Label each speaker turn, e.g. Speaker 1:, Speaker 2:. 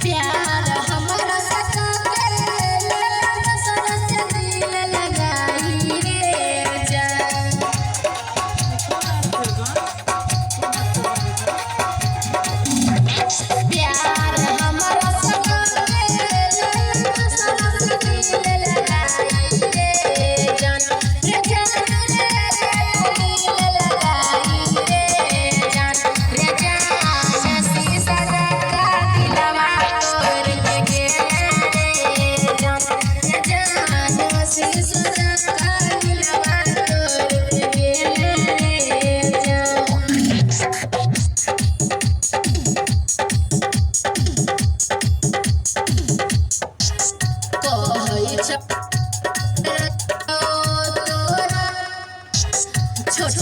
Speaker 1: प्यार हमारा सका के सरस दिल लगाई रे जान। प्यार हमारा सका के सरस दिल लगाई रे जान। रे जान दिल लगाई रे जान। रे जान सी सजा का दिलवा तोड़ के गे जान। रे जान सी सजा का दिलवा तोड़ के गे जान। कहै छ तोरा छोट